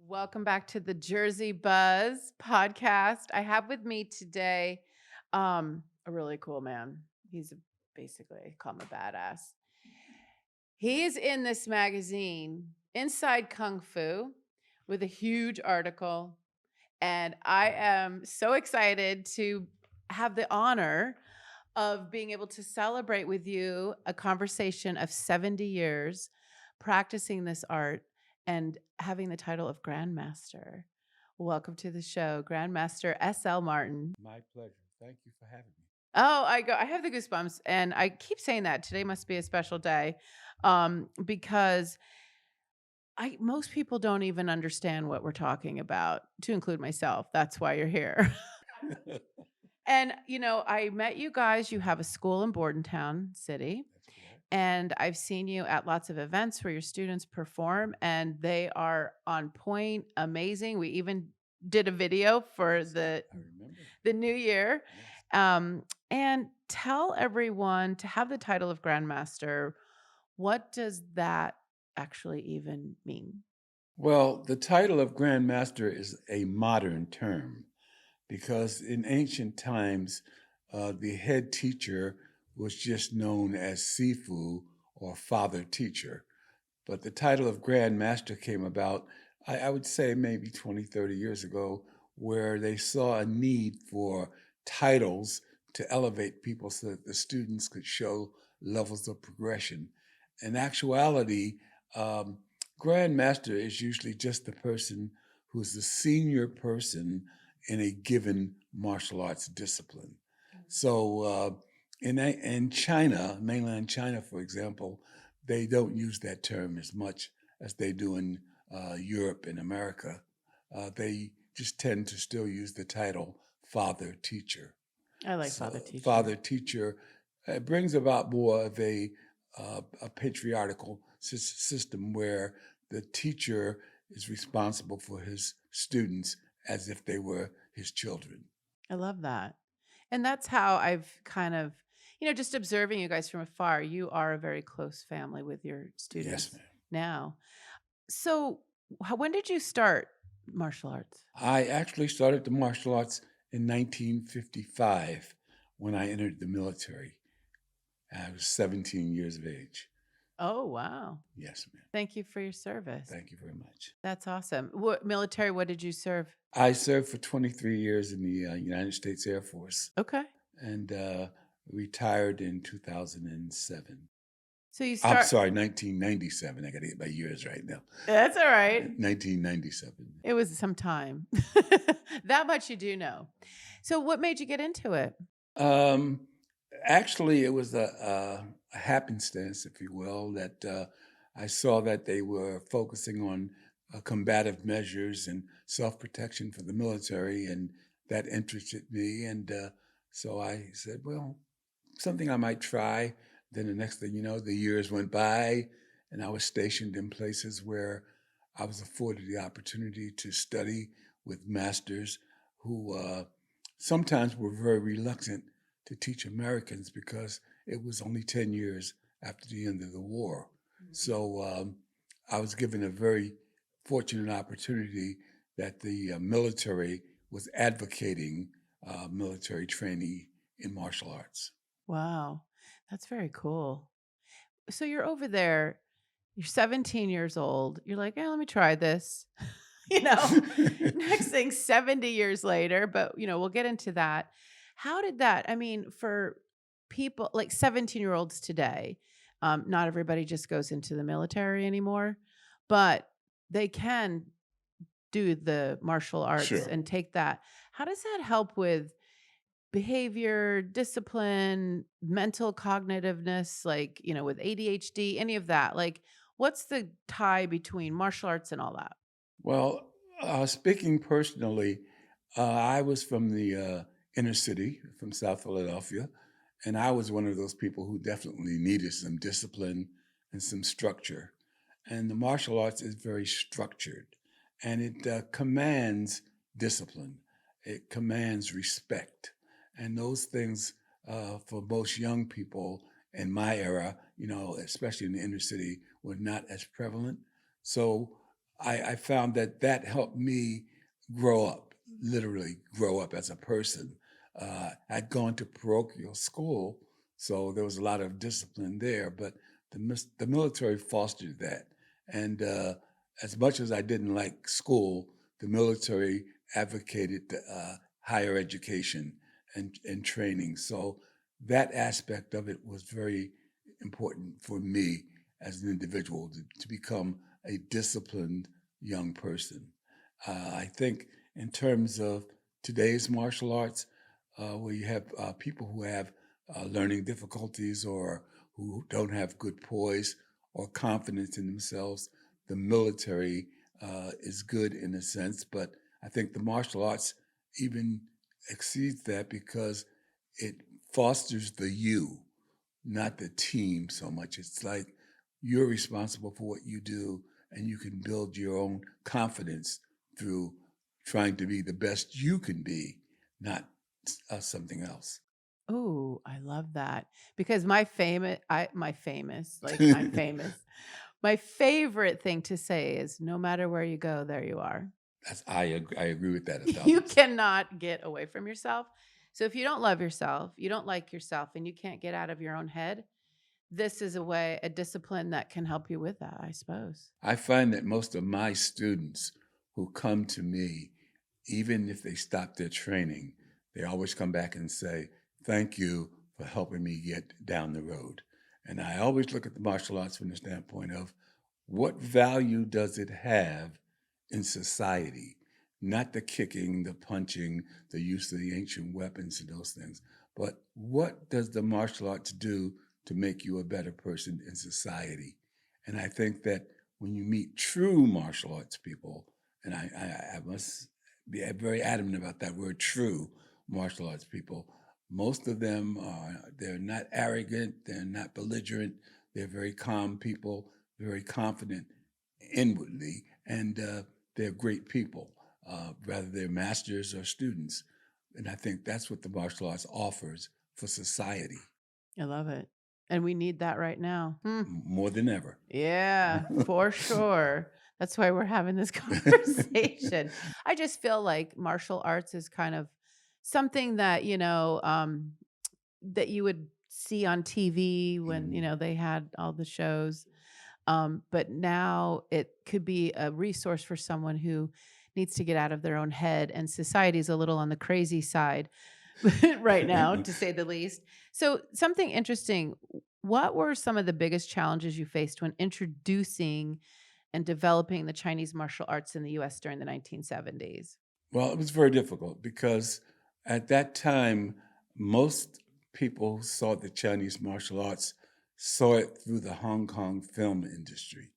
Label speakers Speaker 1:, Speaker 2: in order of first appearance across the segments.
Speaker 1: Welcome back to the Jersey Buzz podcast. I have with me today a really cool man. Basically, I call him a badass. He's in this magazine, Inside Kung Fu, with a huge article. And I am so excited to have the honor of being able to celebrate with you a conversation of 70 years practicing this art and having the title of Grandmaster. Welcome to the show, Grandmaster S.L. Martin.
Speaker 2: My pleasure. Thank you for having me.
Speaker 1: Oh, I have the goosebumps, and I keep saying that today must be a special day, because most people don't even understand what we're talking about, to include myself. That's why you're here. And, I met you guys. You have a school in Bordentown City,
Speaker 2: That's correct.
Speaker 1: and I've seen you at lots of events where your students perform, and they are on point, amazing. We even did a video for
Speaker 2: I remember.
Speaker 1: the new year.
Speaker 2: Yes.
Speaker 1: And tell everyone, to have the title of Grandmaster, what does that actually even mean?
Speaker 2: Well, the title of Grandmaster is a modern term because in ancient times, the head teacher was just known as Sifu or father teacher. But the title of Grandmaster came about, I would say maybe 20, 30 years ago, where they saw a need for titles to elevate people so that the students could show levels of progression. In actuality, um, Grandmaster is usually just the person who's the senior person in a given martial arts discipline. So in China, mainland China, for example, they don't use that term as much as they do in Europe and America. They just tend to still use the title father teacher.
Speaker 1: I like
Speaker 2: So,
Speaker 1: father teacher.
Speaker 2: father teacher brings about more of a patriarchal system where the teacher is responsible for his students as if they were his children.
Speaker 1: I love that. And that's how I've kind of, just observing you guys from afar, you are a very close family with your
Speaker 2: Yes,
Speaker 1: students
Speaker 2: ma'am.
Speaker 1: now. So, when did you start martial arts?
Speaker 2: I actually started the martial arts in 1955 when I entered the military. I was 17 years of age.
Speaker 1: Oh, wow.
Speaker 2: Yes, ma'am.
Speaker 1: Thank you for your service.
Speaker 2: Thank you very much.
Speaker 1: That's awesome. What did you serve?
Speaker 2: I served for 23 years in the United States Air Force
Speaker 1: Okay.
Speaker 2: and retired in 2007.
Speaker 1: So you
Speaker 2: I'm
Speaker 1: start
Speaker 2: sorry, 1997. I got to get my years right now.
Speaker 1: That's all right.
Speaker 2: 1997.
Speaker 1: It was some time. That much you do know. So what made you get into it?
Speaker 2: Um, Actually, it was a happenstance, if you will, that I saw that they were focusing on combative measures and self protection for the military, and that interested me. And so I said, well, something I might try. Then the next thing you know, the years went by, and I was stationed in places where I was afforded the opportunity to study with masters who sometimes were very reluctant to teach Americans because it was only 10 years after the end of the war. So I was given a very fortunate opportunity that the military was advocating military training in martial arts.
Speaker 1: Wow. That's very cool. So you're over there, you're 17 years old. You're like, "Yeah, let me try this." You know? Next thing 70 years later, but we'll get into that. How did that, I mean, for people like 17-year-olds today, not everybody just goes into the military anymore, but they can do the martial arts
Speaker 2: Sure.
Speaker 1: and take that. How does that help with behavior, discipline, mental cognitiveness, like, with ADHD, any of that? Like, what's the tie between martial arts and all that?
Speaker 2: Well, speaking personally, I was from the inner city, from South Philadelphia, and I was one of those people who definitely needed some discipline and some structure. And the martial arts is very structured, and it commands discipline. It commands respect, and those things for most young people in my era, especially in the inner city, were not as prevalent. So I found that that helped me grow up, literally grow up as a person. I'd gone to parochial school, so there was a lot of discipline there, but the military fostered that. And as much as I didn't like school, the military advocated higher education and training. So that aspect of it was very important for me as an individual to become a disciplined young person. I think in terms of today's martial arts, where you have people who have learning difficulties or who don't have good poise or confidence in themselves, the military is good in a sense, but I think the martial arts even exceeds that because it fosters the you, not the team so much. It's like you're responsible for what you do, and you can build your own confidence through trying to be the best you can be, not something else.
Speaker 1: Oh, I love that because my favorite thing to say is no matter where you go, there you are.
Speaker 2: I agree with that a
Speaker 1: You
Speaker 2: thousand.
Speaker 1: cannot get away from yourself. So if you don't love yourself, you don't like yourself, and you can't get out of your own head, this is a discipline that can help you with that, I suppose.
Speaker 2: I find that most of my students who come to me, even if they stop their training, they always come back and say, "Thank you for helping me get down the road." And I always look at the martial arts from the standpoint of what value does it have in society? Not the kicking, the punching, the use of the ancient weapons and those things, but what does the martial arts do to make you a better person in society? And I think that when you meet true martial arts people, and I must be very adamant about that word true martial arts people, most of them they're not arrogant, they're not belligerent, they're very calm people, very confident inwardly, and they're great people, whether they're masters or students. And I think that's what the martial arts offers for society
Speaker 1: I love it. And we need that right now.
Speaker 2: more than ever.
Speaker 1: Yeah, for sure. That's why we're having this conversation. I just feel like martial arts is kind of something that, that you would see on TV when,
Speaker 2: Mhm.
Speaker 1: they had all the shows. But now it could be a resource for someone who needs to get out of their own head, and society's a little on the crazy side right now, to say the least. So, something interesting. What were some of the biggest challenges you faced when introducing and developing the Chinese martial arts in the US during the 1970s?
Speaker 2: Well, it was very difficult because at that time, most people who saw the Chinese martial arts saw it through the Hong Kong film industry.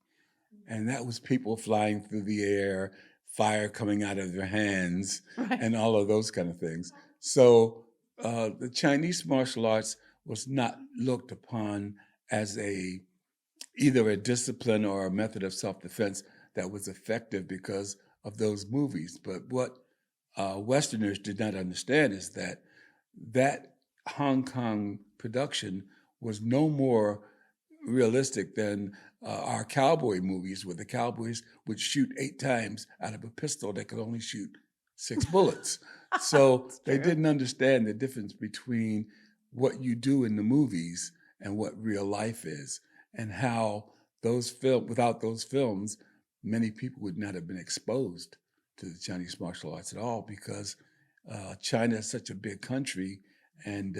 Speaker 2: And that was people flying through the air, fire coming out of their hands,
Speaker 1: Right.
Speaker 2: and all of those kind of things. So the Chinese martial arts was not looked upon as either a discipline or a method of self-defense that was effective because of those movies. But what Westerners did not understand is that that Hong Kong production was no more realistic than our cowboy movies, where the cowboys would shoot 8 times out of a pistol that could only shoot 6 bullets. So
Speaker 1: It's
Speaker 2: they
Speaker 1: true.
Speaker 2: didn't understand the difference between what you do in the movies and what real life is, and how without those films, many people would not have been exposed to the Chinese martial arts at all because China is such a big country and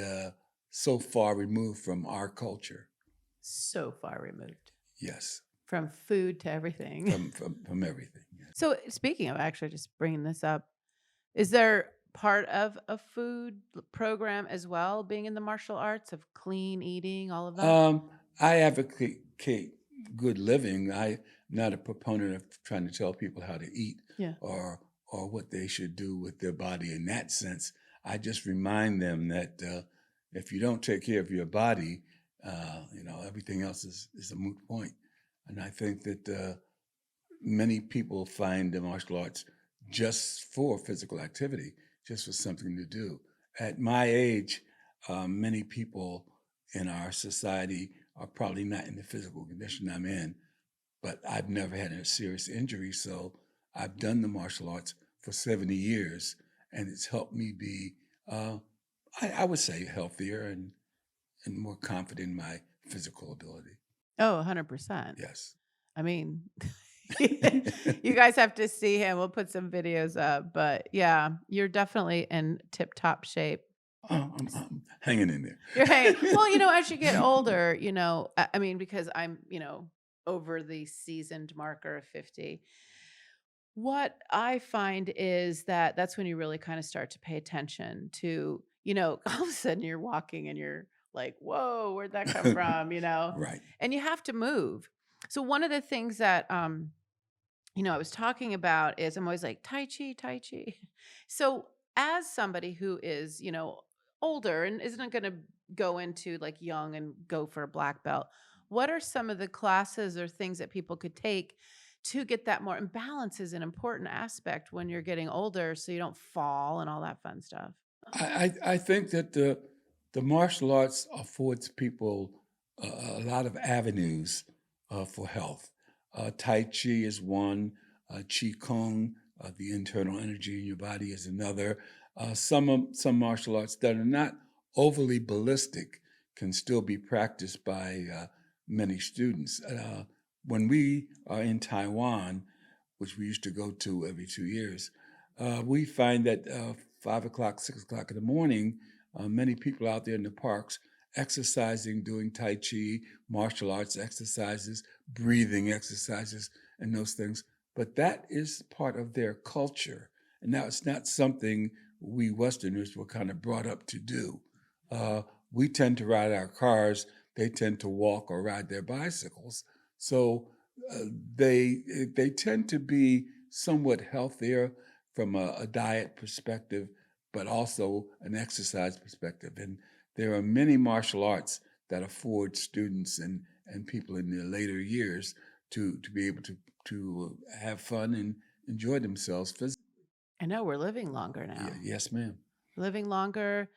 Speaker 2: so far removed from our culture.
Speaker 1: So far removed
Speaker 2: Yes,
Speaker 1: from food to everything.
Speaker 2: from everything. Yes.
Speaker 1: So, speaking of actually just bringing this up, is there part of a food program as well being in the martial arts of clean eating, all of that?
Speaker 2: I advocate good living. I'm not a proponent of trying to tell people how to eat
Speaker 1: Yeah.
Speaker 2: or what they should do with their body in that sense. I just remind them that if you don't take care of your body, everything else is a moot point. And I think that many people find the martial arts just for physical activity, just for something to do. At my age, many people in our society are probably not in the physical condition I'm in, but I've never had a serious injury. So I've done the martial arts for 70 years, and it's helped me be, I would say, healthier and more confident in my physical ability.
Speaker 1: Oh, 100%.
Speaker 2: Yes.
Speaker 1: I mean, you guys have to see him. We'll put some videos up, but yeah, you're definitely in tip-top shape.
Speaker 2: I'm hanging in
Speaker 1: You're hanging. Well,
Speaker 2: there.
Speaker 1: as you get older, I mean, because I'm, over the seasoned marker of 50, what I find is that that's when you really kind of start to pay attention to, all of a sudden you're walking and you're like, whoa, where'd that come from?
Speaker 2: Right.
Speaker 1: And you have to move. So one of the things that I was talking about is I'm always like, Tai Chi, Tai Chi. So, as somebody who is, older and isn't going to go into like young and go for a black belt, what are some of the classes or things that people could take to get that more? And balance is an important aspect when you're getting older so you don't fall and all that fun stuff.
Speaker 2: I think that the martial arts affords people a lot of avenues for health. Tai Chi is one. Qigong, the internal energy in your body, is another. Some martial arts that are not overly ballistic can still be practiced by many students. When we are in Taiwan, which we used to go to every 2 years, we find that 5 o'clock, 6 o'clock in the morning, many people out there in the parks exercising, doing Tai Chi, martial arts exercises, breathing exercises, and those things. But that is part of their culture. And now it's not something we Westerners were kind of brought up to do. Uh, we tend to ride our cars, they tend to walk or ride their bicycles. So uh, they tend to be somewhat healthier from a diet perspective, but also an exercise perspective. And there are many martial arts that afford students and people in their later years to be able to have fun and enjoy themselves physically.
Speaker 1: I know we're living longer
Speaker 2: Yeah,
Speaker 1: now,
Speaker 2: yes, ma'am.
Speaker 1: living longer,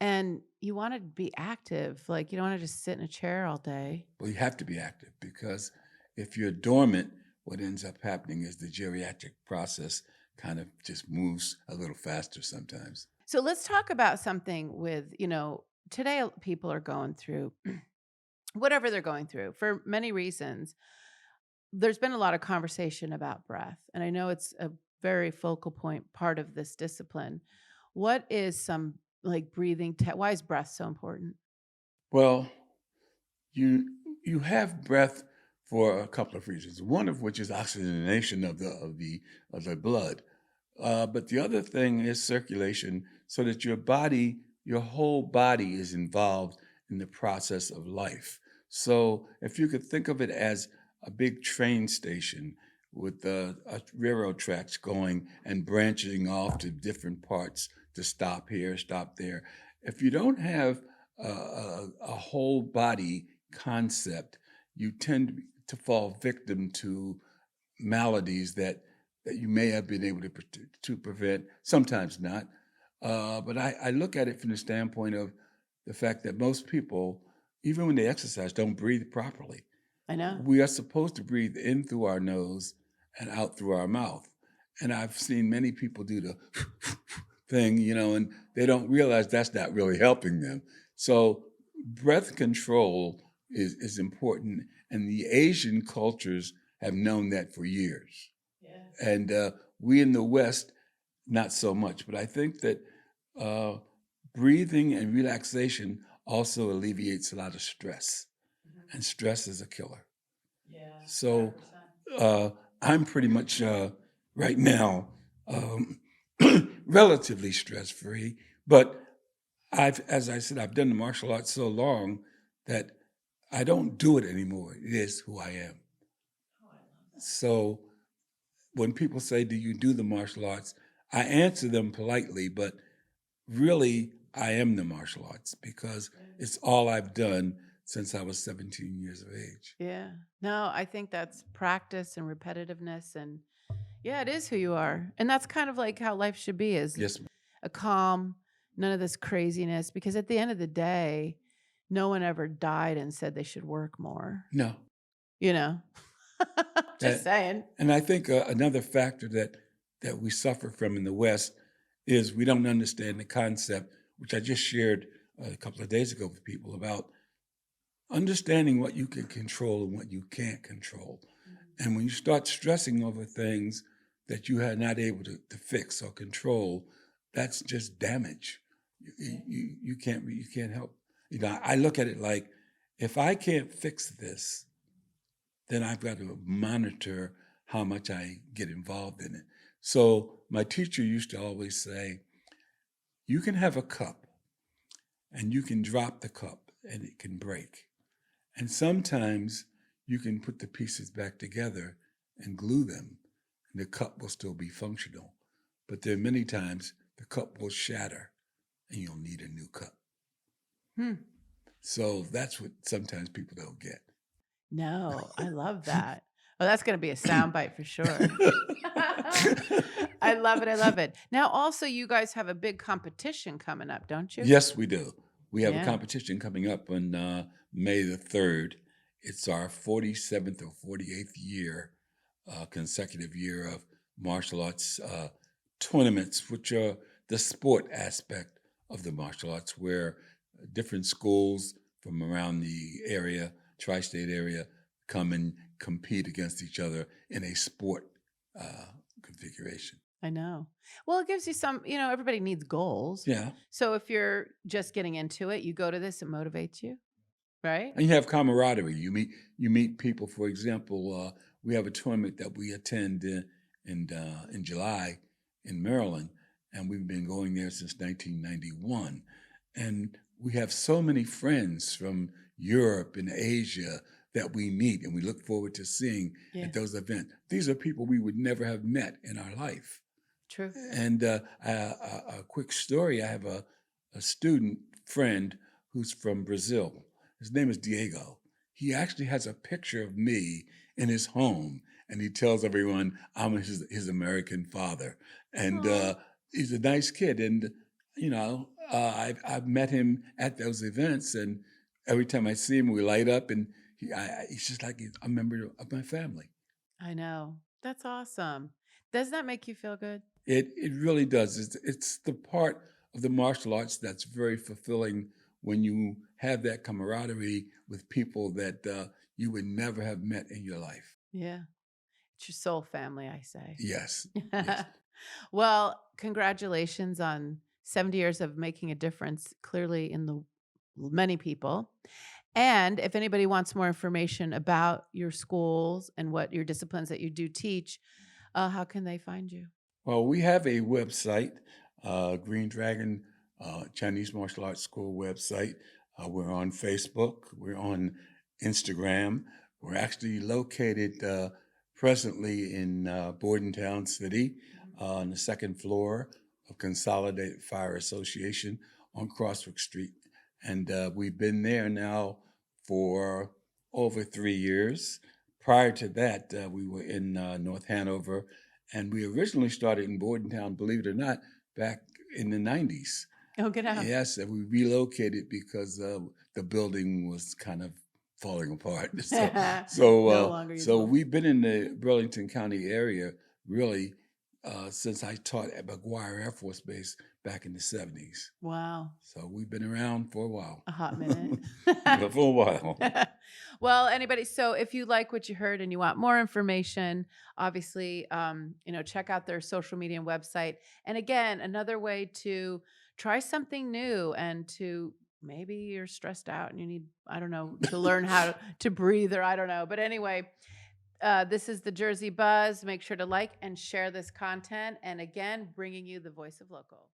Speaker 1: and you want to be active. Like, you don't want to just sit in a chair all day.
Speaker 2: Well, you have to be active because if you're dormant, what ends up happening is the geriatric process kind of just moves a little faster sometimes.
Speaker 1: So let's talk about something with, today people are going through whatever they're going through for many reasons. There's been a lot of conversation about breath, and I know it's a very focal point part of this discipline. What is some like breathing? Why is breath so important?
Speaker 2: Well, you you have breath for a couple of reasons. One of which is oxygenation of the blood, but the other thing is circulation, so that your whole body, is involved in the process of life. So if you could think of it as a big train station with railroad tracks going and branching off to different parts to stop here, stop there. If you don't have a whole body concept, you tend to fall victim to maladies that you may have been able to prevent, sometimes not. But I look at it from the standpoint of the fact that most people, even when they exercise, don't breathe properly.
Speaker 1: I know.
Speaker 2: We are supposed to breathe in through our nose and out through our mouth. And I've seen many people do the thing, and they don't realize that's not really helping them. So breath control is important. And the Asian cultures have known that for years.
Speaker 1: Yeah.
Speaker 2: And we in the West, not so much. But I think that uh, breathing and relaxation also alleviates a lot of stress. And stress is a killer.
Speaker 1: Yeah.
Speaker 2: So
Speaker 1: 100%.
Speaker 2: I'm pretty much right now um, relatively stress free. But as I said, I've done the martial arts so long that I don't do it anymore. It is who I am.
Speaker 1: Oh, I love that.
Speaker 2: So when people say, "Do you do the martial arts?" I answer them politely, but really, I am the martial arts because it's all I've done since I was 17 years of age.
Speaker 1: Yeah. No, I think that's practice and repetitiveness, and yeah, it is who you are. And that's kind of like how life should be, is
Speaker 2: Yes, ma'am.
Speaker 1: a calm, none of this craziness, because at the end of the day, no one ever died and said they should work more,
Speaker 2: No,
Speaker 1: you know? Just
Speaker 2: That,
Speaker 1: saying.
Speaker 2: and I think another factor that we suffer from in the West is we don't understand the concept, which I just shared a couple of days ago with people about understanding what you can control and what you can't control. And when you start stressing over things that you are not able to fix or control, that's just damage. You can't help. I look at it like if I can't fix this, then I've got to monitor how much I get involved in it. So my teacher used to always say, you can have a cup and you can drop the cup and it can break. And sometimes you can put the pieces back together and glue them, and the cup will still be functional. But there are many times the cup will shatter and you'll need a new cup.
Speaker 1: Hmm.
Speaker 2: So that's what sometimes people don't get.
Speaker 1: No, I love that. Oh, that's going to be a soundbite for sure. I love it. I love it. Now, also, you guys have a big competition coming up, don't you?
Speaker 2: Yes, we do. We have a
Speaker 1: Yeah.
Speaker 2: competition coming up on May the 3rd. It's our 47th or 48th year, consecutive year of martial arts tournaments, which are the sport aspect of the martial arts, where different schools from around the area, tri-state area, come and compete against each other in a sport configuration.
Speaker 1: I know. Well, it gives you some, everybody needs goals.
Speaker 2: Yeah.
Speaker 1: So if you're just getting into it, you go to this, it motivates you, right?
Speaker 2: And you have camaraderie. You meet people. For example, we have a tournament that we attend in July in Maryland, and we've been going there since 1991. And we have so many friends from Europe and Asia that we meet, and we look forward to seeing
Speaker 1: Yeah.
Speaker 2: at those events. These are people we would never have met in our life.
Speaker 1: True.
Speaker 2: And a quick story: I have a student friend who's from Brazil. His name is Diego. He actually has a picture of me in his home, and he tells everyone I'm his American father. And
Speaker 1: Aw.
Speaker 2: he's a nice kid. And I've met him at those events, and every time I see him, we light up, and he's just like he's a member of my family.
Speaker 1: I know. That's awesome. Does that make you feel good?
Speaker 2: It really does. It's the part of the martial arts that's very fulfilling when you have that camaraderie with people that you would never have met in your life.
Speaker 1: Yeah. It's your soul family, I say.
Speaker 2: Yes, yes.
Speaker 1: Well, congratulations on 70 years of making a difference clearly in the many people. And if anybody wants more information about your schools and what your disciplines that you do teach, how can they find you?
Speaker 2: Well, we have a website, Green Dragon Chinese Martial Arts School website. We're on Facebook. We're on Instagram. We're actually located presently in Bordentown City on the second floor of Consolidated Fire Association on Crosswick Street. And we've been there now for over 3 years. Prior to that, we were in North Hanover, and we originally started in Bordentown, believe it or not, back in the 90s.
Speaker 1: Oh, get out.
Speaker 2: Yes, and we relocated because the building was kind of falling apart.
Speaker 1: No longer
Speaker 2: So
Speaker 1: usable.
Speaker 2: we've been in the Burlington County area really since I taught at McGuire Air Force Base back in the 70s.
Speaker 1: Wow.
Speaker 2: So we've been around for a while.
Speaker 1: A hot minute.
Speaker 2: For a while.
Speaker 1: Well, anybody, so if you like what you heard and you want more information, obviously, check out their social media and website. And again, another way to try something new and to maybe you're stressed out and you need, I don't know, to learn how to breathe or I don't know. But anyway, this is the Jersey Buzz. Make sure to like and share this content. And again, bringing you the voice of local.